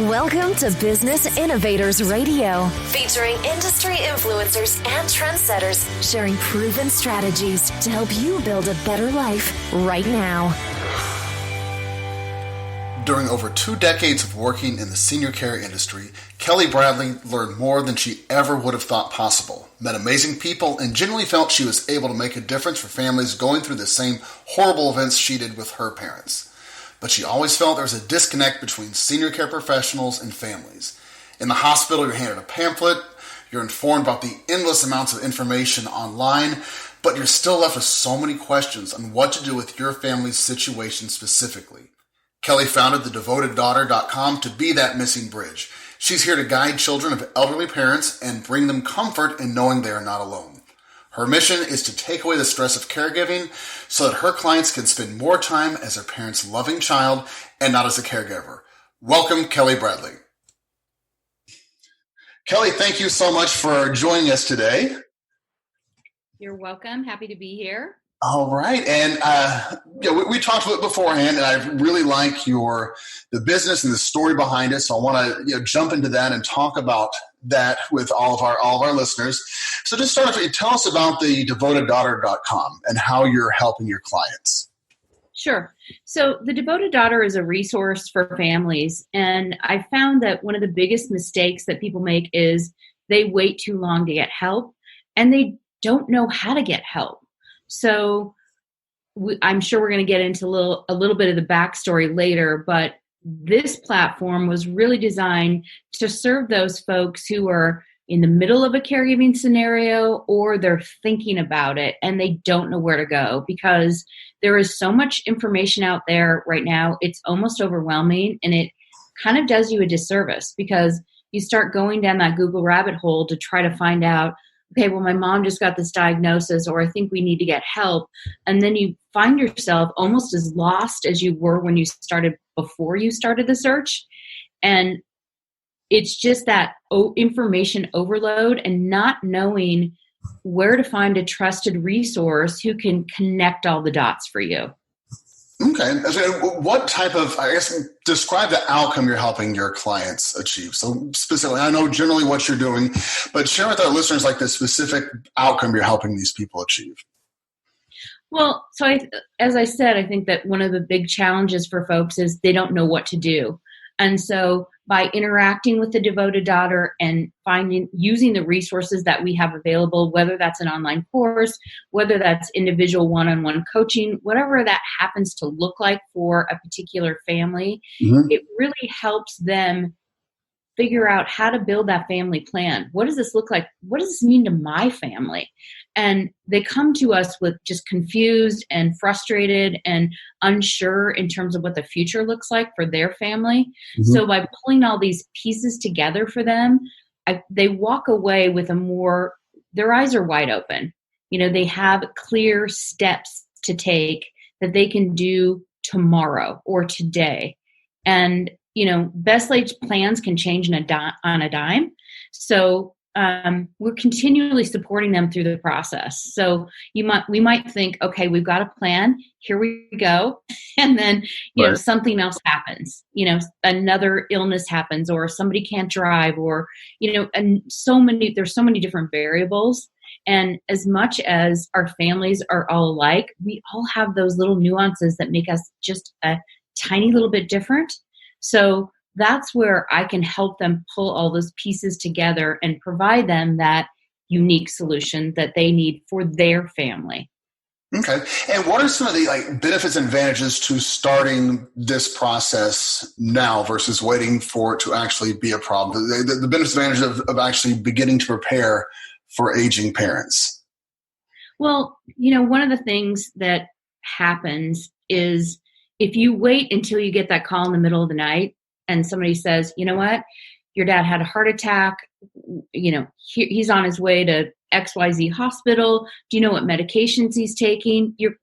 Welcome to Business Innovators Radio, featuring industry influencers and trendsetters sharing proven strategies to help you build a better life right now. During over 2 decades of working in the senior care industry, Kelli Bradley learned more than she ever would have thought possible, met amazing people, and genuinely felt she was able to make a difference for families going through the same horrible events she did with her parents. But she always felt there was a disconnect between senior care professionals and families. In the hospital, you're handed a pamphlet, you're informed about the endless amounts of information online, but you're still left with so many questions on what to do with your family's situation specifically. Kelli founded thedevotedDaughter.com to be that missing bridge. She's here to guide children of elderly parents and bring them comfort in knowing they are not alone. Her mission is to take away the stress of caregiving so that her clients can spend more time as their parents' loving child and not as a caregiver. Welcome, Kelli Bradley. Kelli, thank you so much for joining us today. You're welcome. Happy to be here. All right. And we talked a bit beforehand, and I really like the business and the story behind it. So I want to jump into that and talk about that with all of our listeners. So just start off, tell us about the devotedDaughter.com and how you're helping your clients. Sure. So the Devoted Daughter is a resource for families. And I found that one of the biggest mistakes that people make is they wait too long to get help, and they don't know how to get help. So I'm sure we're going to get into a little bit of the backstory later, but this platform was really designed to serve those folks who are in the middle of a caregiving scenario, or they're thinking about it and they don't know where to go, because there is so much information out there right now. It's almost overwhelming, and it kind of does you a disservice because you start going down that Google rabbit hole to try to find out, okay, well, my mom just got this diagnosis, or I think we need to get help. And then you find yourself almost as lost as you were when you started, before you started the search. And it's just that information overload and not knowing where to find a trusted resource who can connect all the dots for you. Okay. So what type of, describe the outcome you're helping your clients achieve. So specifically, I know generally what you're doing, but share with our listeners like the specific outcome you're helping these people achieve. Well, so as I said, I think that one of the big challenges for folks is they don't know what to do. And so by interacting with the Devoted Daughter and using the resources that we have available, whether that's an online course, whether that's individual one-on-one coaching, whatever that happens to look like for a particular family, it really helps them figure out how to build that family plan. What does this look like? What does this mean to my family? And they come to us with just confused and frustrated and unsure in terms of what the future looks like for their family. So by pulling all these pieces together for them, they walk away with their eyes are wide open. They have clear steps to take that they can do tomorrow or today. And best laid plans can change on a dime. So we're continually supporting them through the process. So we might think, okay, we've got a plan. Here we go. And then, something else happens. Another illness happens, or somebody can't drive, or, and there's so many different variables. And as much as our families are all alike, we all have those little nuances that make us just a tiny little bit different. So that's where I can help them pull all those pieces together and provide them that unique solution that they need for their family. Okay. And what are some of the benefits and advantages to starting this process now versus waiting for it to actually be a problem? The benefits and advantages of actually beginning to prepare for aging parents? Well, one of the things that happens is if you wait until you get that call in the middle of the night and somebody says, you know what, your dad had a heart attack, he's on his way to XYZ hospital. Do you know what medications he's taking? You're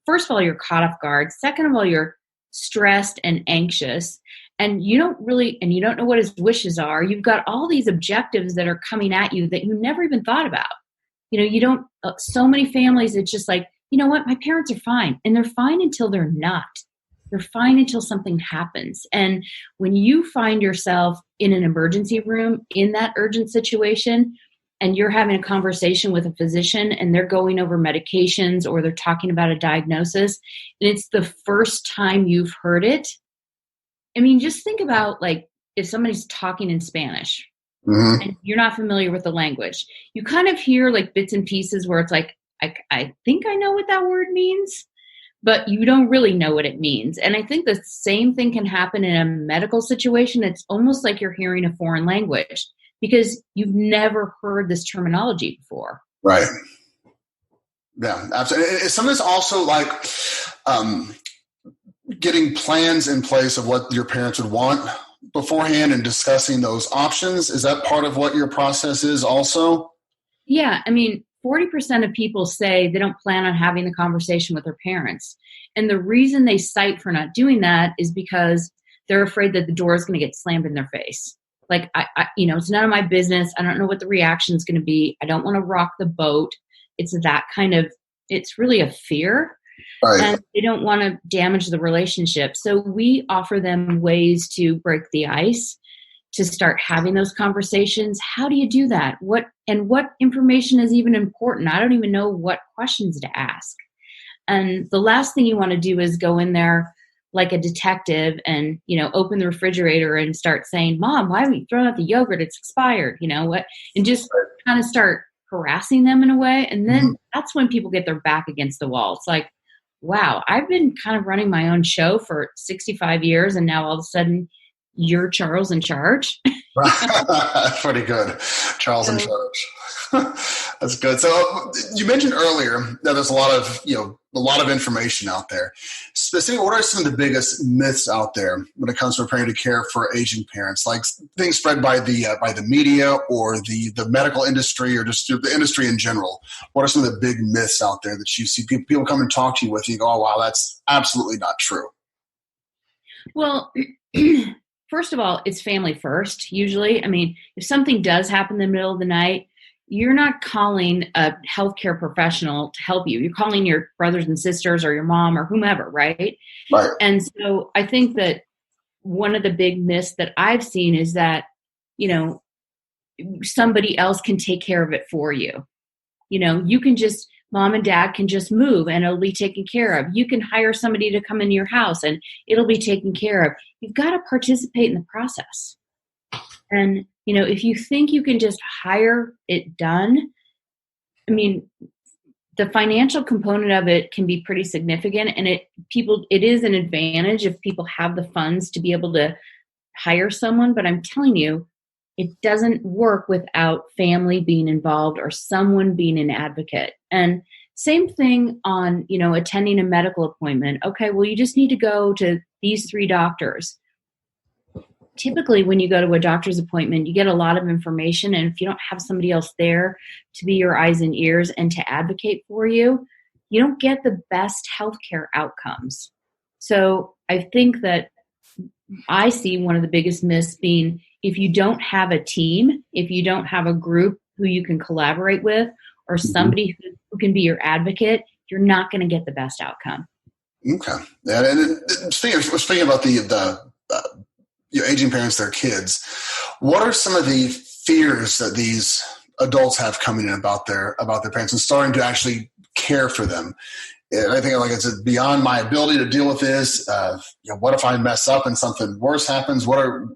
first of all, you're caught off guard. Second of all, you're stressed and anxious, and you don't know what his wishes are. You've got all these objectives that are coming at you that you never even thought about. So many families, it's just like, you know what, my parents are fine, and they're fine until they're not. You're fine until something happens. And when you find yourself in an emergency room in that urgent situation, and you're having a conversation with a physician and they're going over medications or they're talking about a diagnosis, and it's the first time you've heard it. I mean, just think about like if somebody's talking in Spanish and you're not familiar with the language, you kind of hear like bits and pieces where it's like, I think I know what that word means, but you don't really know what it means. And I think the same thing can happen in a medical situation. It's almost like you're hearing a foreign language because you've never heard this terminology before. Right. Yeah, absolutely. Sometimes also like getting plans in place of what your parents would want beforehand and discussing those options. Is that part of what your process is also? Yeah. I mean, 40% of people say they don't plan on having the conversation with their parents. And the reason they cite for not doing that is because they're afraid that the door is going to get slammed in their face. Like, it's none of my business. I don't know what the reaction is going to be. I don't want to rock the boat. It's that kind of, it's really a fear. Right. And they don't want to damage the relationship. So we offer them ways to break the ice, to start having those conversations. How do you do that? What information is even important? I don't even know what questions to ask. And the last thing you want to do is go in there like a detective and, open the refrigerator and start saying, Mom, why are we throwing out the yogurt? It's expired, and just kind of start harassing them in a way. And then that's when people get their back against the wall. It's like, wow, I've been kind of running my own show for 65 years. And now all of a sudden you're Charles in charge. Pretty good. Charles in charge. That's good. So you mentioned earlier that there's a lot of information out there. Specifically, what are some of the biggest myths out there when it comes to preparing to care for aging parents? Like things spread by the media or the medical industry or just the industry in general. What are some of the big myths out there that you see people come and talk to you with and you go, oh, wow, that's absolutely not true? Well, first of all, it's family first, usually. I mean, if something does happen in the middle of the night, you're not calling a healthcare professional to help you. You're calling your brothers and sisters or your mom or whomever, right? Right. And so I think that one of the big myths that I've seen is that, somebody else can take care of it for you. You can just, mom and dad can just move and it'll be taken care of. You can hire somebody to come into your house and it'll be taken care of. You've got to participate in the process. And, if you think you can just hire it done, I mean, the financial component of it can be pretty significant. And it is an advantage if people have the funds to be able to hire someone. But I'm telling you, it doesn't work without family being involved or someone being an advocate. And same thing on, attending a medical appointment. Okay, well, you just need to go to these 3 doctors. Typically, when you go to a doctor's appointment, you get a lot of information. And if you don't have somebody else there to be your eyes and ears and to advocate for you, you don't get the best healthcare outcomes. So I think that I see one of the biggest myths being if you don't have a team, if you don't have a group who you can collaborate with or somebody who can be your advocate, you're not going to get the best outcome. Okay. And speaking about the aging parents, their kids, what are some of the fears that these adults have coming in about their parents and starting to actually care for them? And I think, like I said, beyond my ability to deal with this, what if I mess up and something worse happens? What are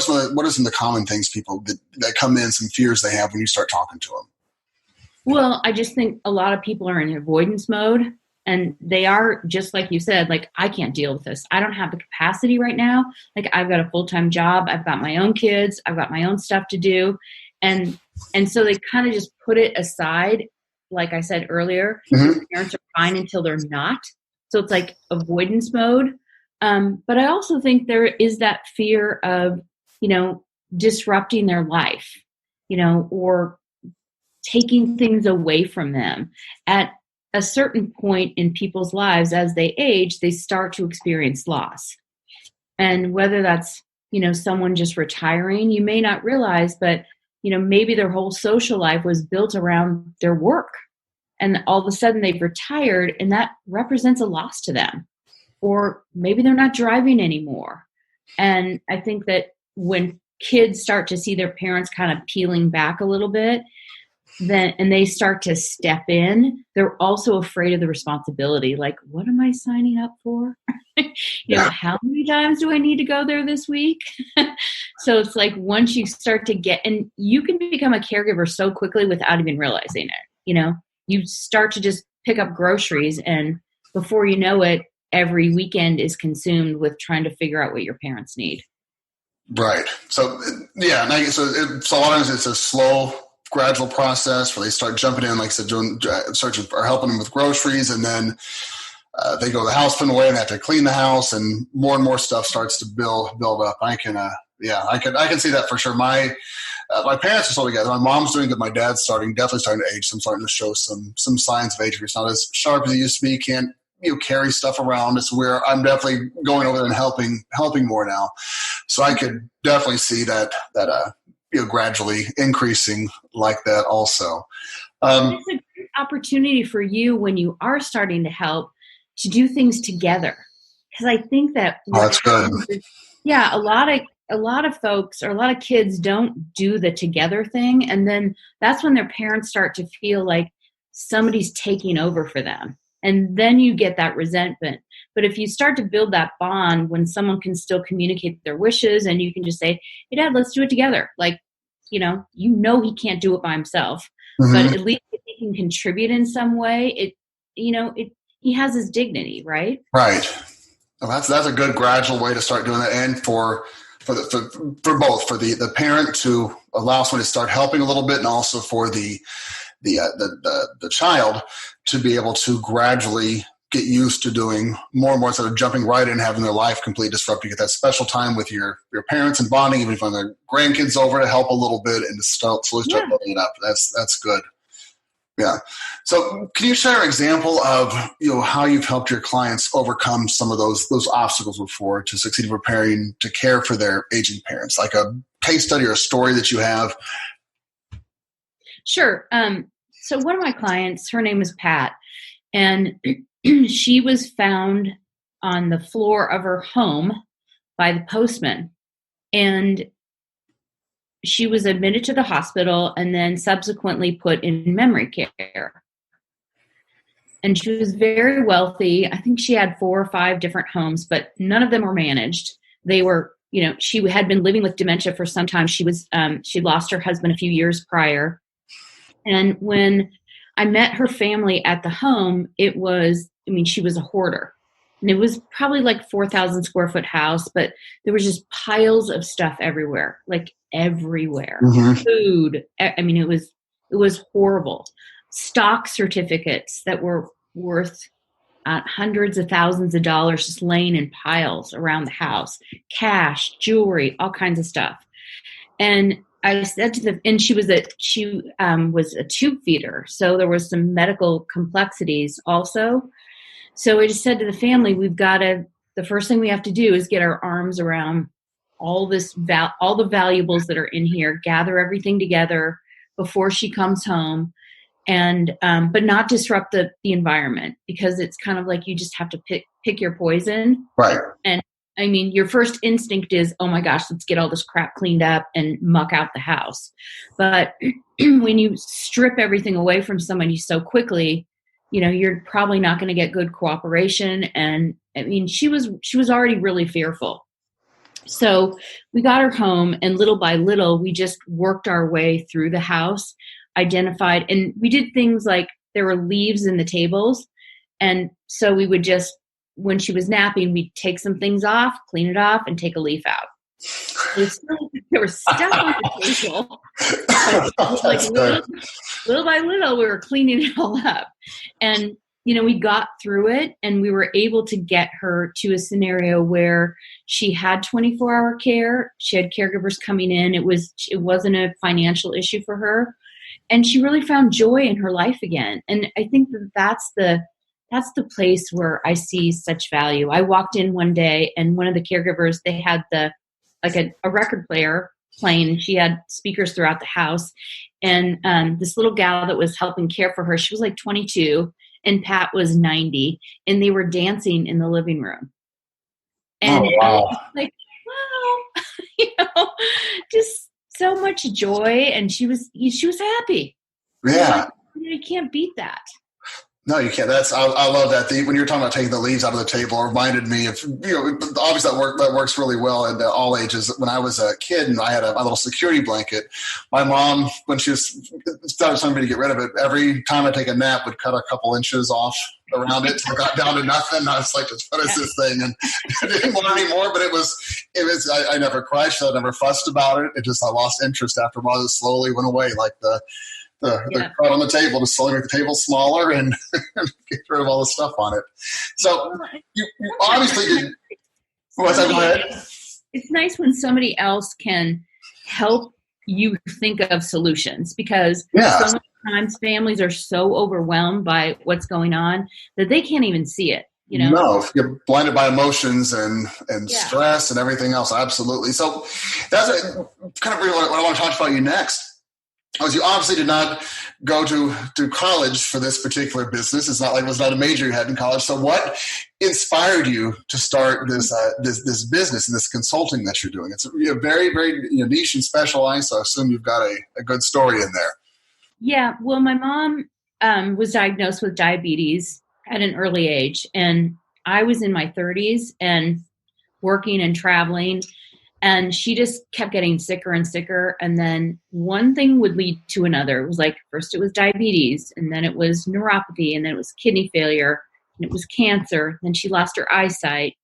some of the common things people that come in, some fears they have when you start talking to them? Well, I just think a lot of people are in avoidance mode. And they are, just like you said, like, I can't deal with this. I don't have the capacity right now. Like, I've got a full-time job. I've got my own kids. I've got my own stuff to do. And so they kind of just put it aside. Like I said earlier, parents are fine until they're not. So it's like avoidance mode. But I also think there is that fear of, disrupting their life, or taking things away from them. At a certain point in people's lives, as they age, they start to experience loss. And whether that's, someone just retiring, you may not realize, but, maybe their whole social life was built around their work. And all of a sudden they've retired, and that represents a loss to them. or maybe they're not driving anymore. And I think that when kids start to see their parents kind of peeling back a little bit, then and they start to step in, they're also afraid of the responsibility. Like, what am I signing up for? How many times do I need to go there this week? So it's like once you start to get, and you can become a caregiver so quickly without even realizing it. You start to just pick up groceries, and before you know it, every weekend is consumed with trying to figure out what your parents need. Right. So, yeah. So a lot of times it's a slow, gradual process where they start jumping in, like I said, searching or helping them with groceries, and then they go the house put away and they have to clean the house, and more stuff starts to build up. I can see that for sure. My parents are still together. My mom's doing good. My dad's definitely starting to age. So I'm starting to show some signs of age. It's not as sharp as it used to be. He can't carry stuff around. It's where I'm definitely going over there and helping more now. So I could definitely see that gradually increasing like that also. It's a great opportunity for you when you are starting to help to do things together. Because I think that that's good. Yeah, a lot of folks or a lot of kids don't do the together thing, and then that's when their parents start to feel like somebody's taking over for them. And then you get that resentment. But if you start to build that bond when someone can still communicate their wishes, and you can just say, hey, Dad, let's do it together. Like, he can't do it by himself, but at least if he can contribute in some way, he has his dignity, right? Right. Well, that's a good gradual way to start doing that. And for both, for the parent to allow someone to start helping a little bit, and also for the child to be able to gradually get used to doing more and more instead of jumping right in and having their life completely disrupted. You get that special time with your parents and bonding, even if when their grandkids over to help a little bit and to slowly start building it up. That's good. Yeah. So can you share an example of how you've helped your clients overcome some of those obstacles before to succeed in preparing to care for their aging parents, like a case study or a story that you have? Sure. So one of my clients, her name is Pat, and she was found on the floor of her home by the postman. And she was admitted to the hospital and then subsequently put in memory care. And she was very wealthy. I think she had 4 or 5 different homes, but none of them were managed. They were, she had been living with dementia for some time. She lost her husband a few years prior. And when I met her family at the home, she was a hoarder. And it was probably like 4,000 square foot house, but there was just piles of stuff everywhere, like everywhere. Food. It was horrible. Stock certificates that were worth hundreds of thousands of dollars just laying in piles around the house, cash, jewelry, all kinds of stuff. And I said to them, and she was a tube feeder, so there was some medical complexities also. So I just said to the family, the first thing we have to do is get our arms around all the valuables that are in here, gather everything together before she comes home, and but not disrupt the environment, because it's kind of like you just have to pick your poison. Right. And your first instinct is, oh my gosh, let's get all this crap cleaned up and muck out the house. But when you strip everything away from somebody so quickly, you're probably not going to get good cooperation. And she was already really fearful. So we got her home, and little by little, we just worked our way through the house, identified, and we did things like there were leaves in the tables. And so we would just, when she was napping, we'd take some things off, clean it off, and take a leaf out. There was stuff on the table. Little by little, we were cleaning it all up. And, we got through it, and we were able to get her to a scenario where she had 24-hour care. She had caregivers coming in. It wasn't a financial issue for her. And she really found joy in her life again. And I think that's the place where I see such value. I walked in one day, and one of the caregivers, they had a record player playing. She had speakers throughout the house. And this little gal that was helping care for her, she was like 22, and Pat was 90, and they were dancing in the living room. And Oh, wow. I was like, wow, just so much joy. And she was happy. Yeah. You can't beat that. No, you can't. I love that. When you were talking about taking the leaves out of the table, it reminded me of, obviously that works really well at all ages. When I was a kid and I had my little security blanket, my mom, when she was started telling me to get rid of it, every time I take a nap would cut a couple inches off around it. So it got down to nothing. I was like, what is this thing? And I didn't want any more, but it was, I never crushed. I never fussed about it. I lost interest after a while. It slowly went away, like the crowd on the table, to slowly make the table smaller and get rid of all the stuff on it. So you obviously did. What's that? Go ahead. It's nice when somebody else can help you think of solutions, because so many times families are so overwhelmed by what's going on that they can't even see it. No, you're blinded by emotions and stress and everything else. Absolutely. So that's kind of really what I want to talk about you next. You obviously did not go to college for this particular business. It's not like it was not a major you had in college. So what inspired you to start this business and this consulting that you're doing? It's very, very niche and specialized. So I assume you've got a good story in there. Yeah. Well, my mom was diagnosed with diabetes at an early age, and I was in my 30s and working and traveling. And she just kept getting sicker and sicker. And then one thing would lead to another. It was like, first it was diabetes, and then it was neuropathy, and then it was kidney failure, and it was cancer. Then she lost her eyesight.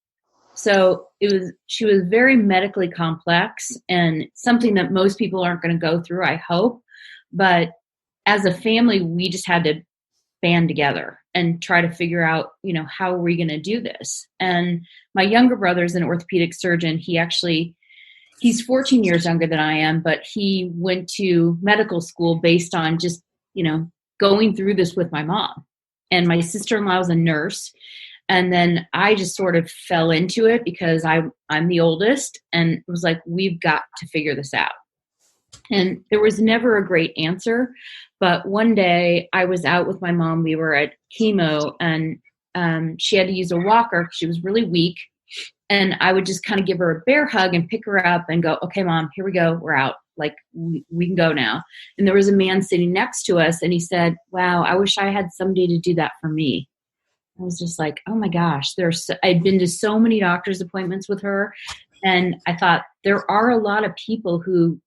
So she was very medically complex, and something that most people aren't going to go through, I hope. But as a family, we just had to band together and try to figure out, how are we going to do this? And my younger brother is an orthopedic surgeon. He's 14 years younger than I am, but he went to medical school based on just, going through this with my mom. And my sister-in-law was a nurse. And then I just sort of fell into it because I'm the oldest, and it was like, we've got to figure this out. And there was never a great answer. But one day I was out with my mom. We were at chemo, and she had to use a walker because she was really weak. And I would just kind of give her a bear hug and pick her up and go, okay, Mom, here we go. We're out. Like, we can go now. And there was a man sitting next to us, and he said, wow, I wish I had somebody to do that for me. I was just like, oh my gosh, I'd been to so many doctor's appointments with her. And I thought, there are a lot of people who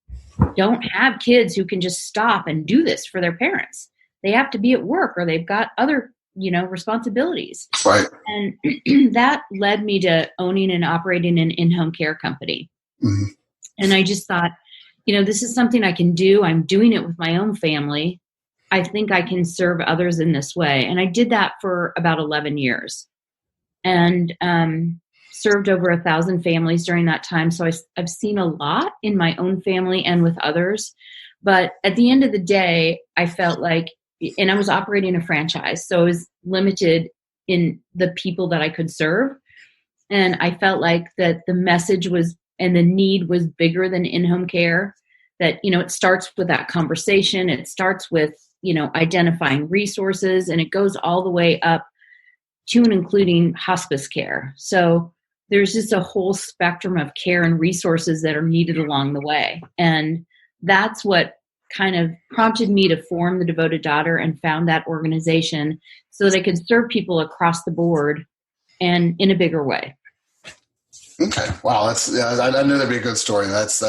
don't have kids who can just stop and do this for their parents. They have to be at work, or they've got other responsibilities. Right. And that led me to owning and operating an in-home care company. Mm-hmm. And I just thought, this is something I can do. I'm doing it with my own family. I think I can serve others in this way. And I did that for about 11 years and served over 1,000 families during that time. So I've seen a lot in my own family and with others. But at the end of the day, I felt like, and I was operating a franchise, so I was limited in the people that I could serve. And I felt like that the message was, and the need was bigger than in-home care, that, it starts with that conversation. It starts with, identifying resources, and it goes all the way up to and including hospice care. So there's just a whole spectrum of care and resources that are needed along the way. And that's what kind of prompted me to form the Devoted Daughter and found that organization so that I could serve people across the board and in a bigger way. Okay. Wow. I knew that'd be a good story. That's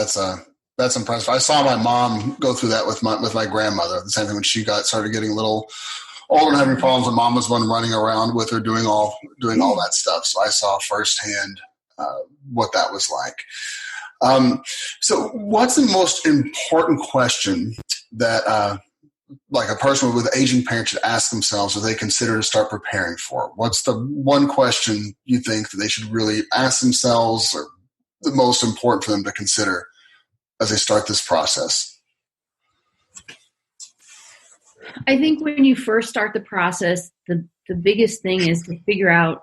impressive. I saw my mom go through that with my grandmother. The same thing when she started getting a little older and having problems. And Mom was one running around with her doing all that stuff. So I saw firsthand what that was like. So what's the most important question that like a person with aging parents should ask themselves as they consider to start preparing for it? What's the one question you think that they should really ask themselves, or the most important for them to consider as they start this process? I think when you first start the process, the biggest thing is to figure out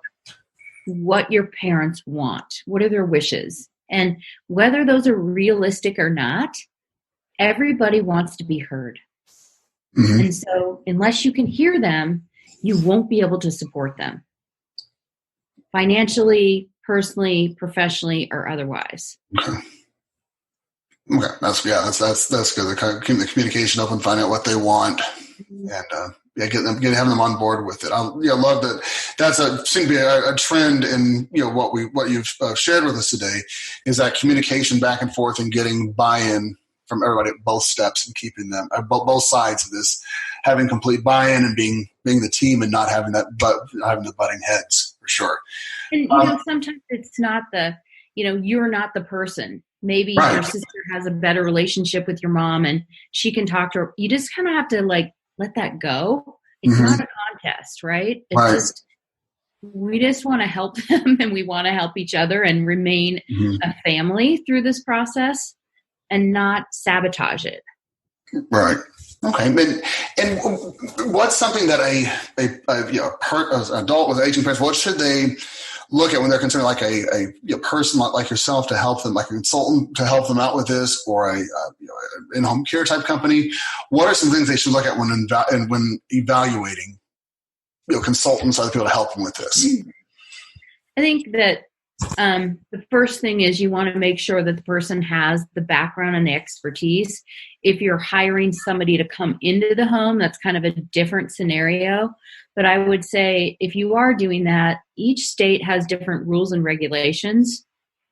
what your parents want. What are their wishes? And whether those are realistic or not, everybody wants to be heard. Mm-hmm. And so unless you can hear them, you won't be able to support them financially, personally, professionally, or otherwise. Okay. That's good. The communication open, find out what they want, and having them on board with it. I love that. That's seems to be a trend in what you've shared with us today, is that communication back and forth and getting buy-in from everybody at both steps, and keeping them both sides of this having complete buy-in and being the team, and not having having the butting heads, for sure. And sometimes it's not you're not the person. Maybe right. Your sister has a better relationship with your mom and she can talk to her. You just kind of have to let that go. It's not a contest, right? It's we just want to help them, and we want to help each other and remain a family through this process and not sabotage it. Right. Okay. And what's something that an adult with aging parents, what should they look at when they're considering a person like yourself to help them, like a consultant to help them out with this, or a in-home care type company? What are some things they should look at when evaluating consultants, other people to help them with this? I think that the first thing is you want to make sure that the person has the background and the expertise. If you're hiring somebody to come into the home, that's kind of a different scenario. But I would say if you are doing that, each state has different rules and regulations.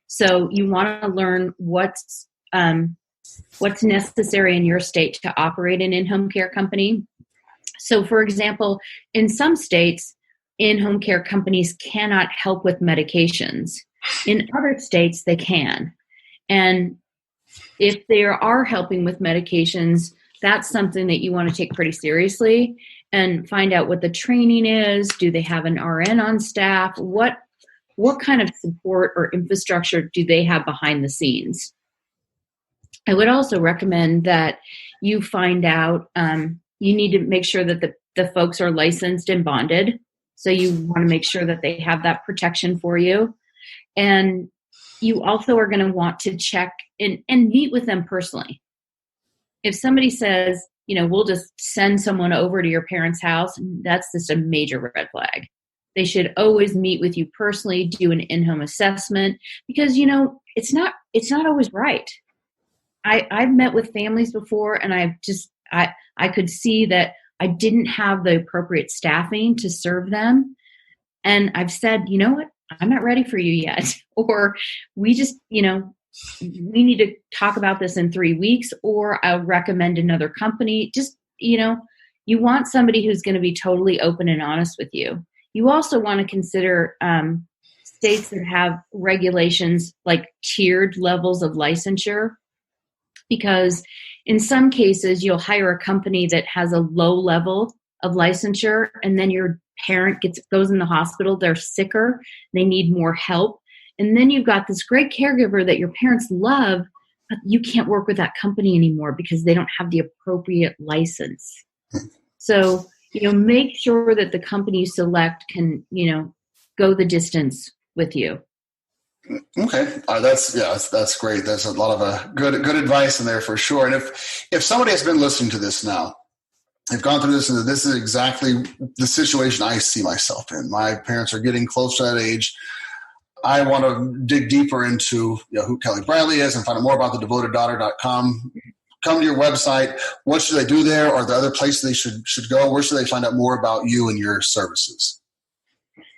So you want to learn what's necessary in your state to operate an in-home care company. So, for example, in some states, in-home care companies cannot help with medications. In other states, they can. And if they are helping with medications, that's something that you want to take pretty seriously and find out what the training is. Do they have an RN on staff? What kind of support or infrastructure do they have behind the scenes? I would also recommend that you find out, you need to make sure that the folks are licensed and bonded. So you want to make sure that they have that protection for you. And you also are going to want to check and meet with them personally. If somebody says, we'll just send someone over to your parents' house, that's just a major red flag. They should always meet with you personally, do an in-home assessment, because, it's not always right. I've met with families before, and I could see that I didn't have the appropriate staffing to serve them. And I've said, you know what, I'm not ready for you yet. Or we just, we need to talk about this in 3 weeks, or I'll recommend another company. Just, you want somebody who's going to be totally open and honest with you. You also want to consider states that have regulations like tiered levels of licensure, because in some cases you'll hire a company that has a low level of licensure, and then your parent goes in the hospital, they're sicker, they need more help. And then you've got this great caregiver that your parents love, but you can't work with that company anymore because they don't have the appropriate license. So, make sure that the company you select can, go the distance with you. Okay. That's great. There's a lot of good advice in there for sure. And if somebody has been listening to this now, they've gone through this, and this is exactly the situation I see myself in. My parents are getting close to that age. I want to dig deeper into who Kelli Bradley is and find out more about the devotedaughter.com. Come to your website. What should they do there? Are there other places they should go? Where should they find out more about you and your services?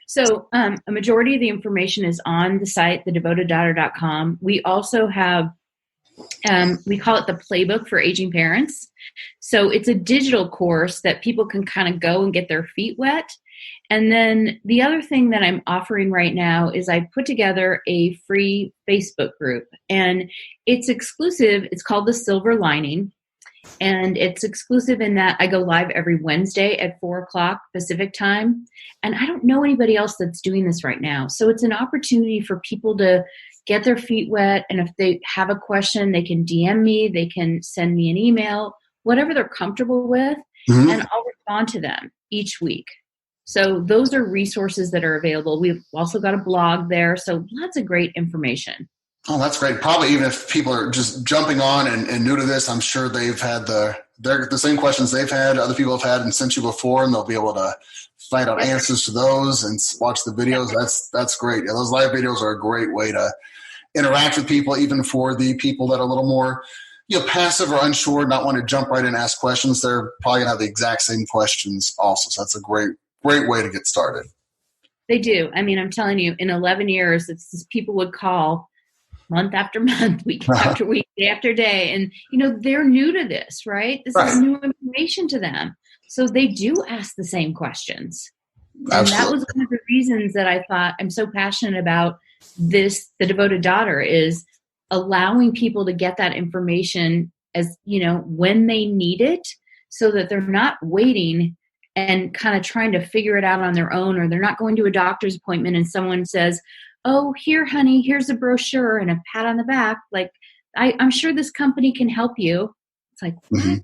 So a majority of the information is on the site, thedevotedaughter.com. We also have, we call it the Playbook for Aging Parents. So it's a digital course that people can kind of go and get their feet wet. And then the other thing that I'm offering right now is I put together a free Facebook group, and it's exclusive. It's called The Silver Lining, and it's exclusive in that I go live every Wednesday at 4:00 Pacific time. And I don't know anybody else that's doing this right now. So it's an opportunity for people to get their feet wet. And if they have a question, they can DM me, they can send me an email, whatever they're comfortable with, and I'll respond to them each week. So those are resources that are available. We've also got a blog there. So lots of great information. Oh, that's great. Probably even if people are just jumping on and new to this, I'm sure they've had the same questions they've had, other people have had and sent you before, and they'll be able to find out answers to those and watch the videos. That's great. Yeah, those live videos are a great way to interact with people, even for the people that are a little more, passive or unsure, not want to jump right in and ask questions. They're probably gonna have the exact same questions also. So that's a great way to get started. They do. I mean, I'm telling you, in 11 years, it's just people would call month after month, week after week, day after day. And, they're new to this, right? This is new information to them. So they do ask the same questions. And Absolutely. that was one of the reasons that I thought I'm so passionate about this, the Devoted Daughter, is allowing people to get that information as, when they need it, so that they're not waiting and kind of trying to figure it out on their own, or they're not going to a doctor's appointment and someone says, "Oh, here, honey, here's a brochure and a pat on the back. Like, I'm sure this company can help you." It's like, what? Mm-hmm.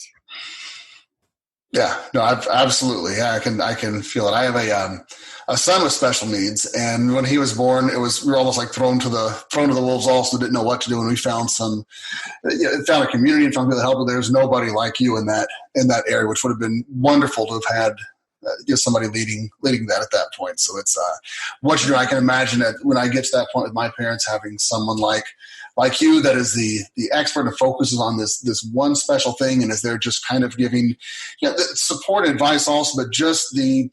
Yeah, no, absolutely. Yeah, I can feel it. I have a son with special needs, and when he was born, we were almost like thrown to the wolves. Also, didn't know what to do, and we found found a community and found people to help. But there's nobody like you in that area, which would have been wonderful to have had somebody leading that at that point. So it's what you do. I can imagine that when I get to that point with my parents, having someone like you that is the expert and focuses on this one special thing, and is there just kind of giving support and advice also, but just the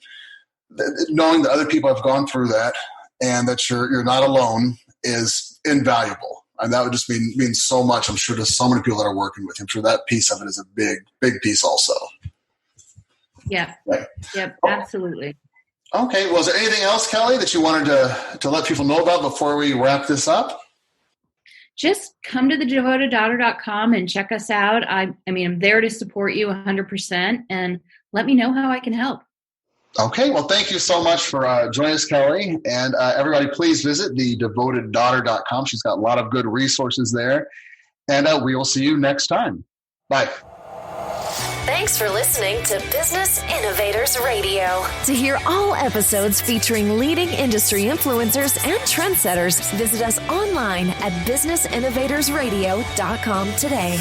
knowing that other people have gone through that and that you're not alone is invaluable. And that would just mean so much, I'm sure, to so many people that are working with you. I'm sure that piece of it is a big piece also. Yeah. Right. Yep. Absolutely. Okay. Well, is there anything else, Kelli, that you wanted to let people know about before we wrap this up? Just come to thedevoteddaughter.com and check us out. I'm there to support you 100%, and let me know how I can help. Okay. Well, thank you so much for joining us, Kelli. And everybody, please visit thedevoteddaughter.com. She's got a lot of good resources there. And we will see you next time. Bye. Thanks for listening to Business Innovators Radio. To hear all episodes featuring leading industry influencers and trendsetters, visit us online at businessinnovatorsradio.com today.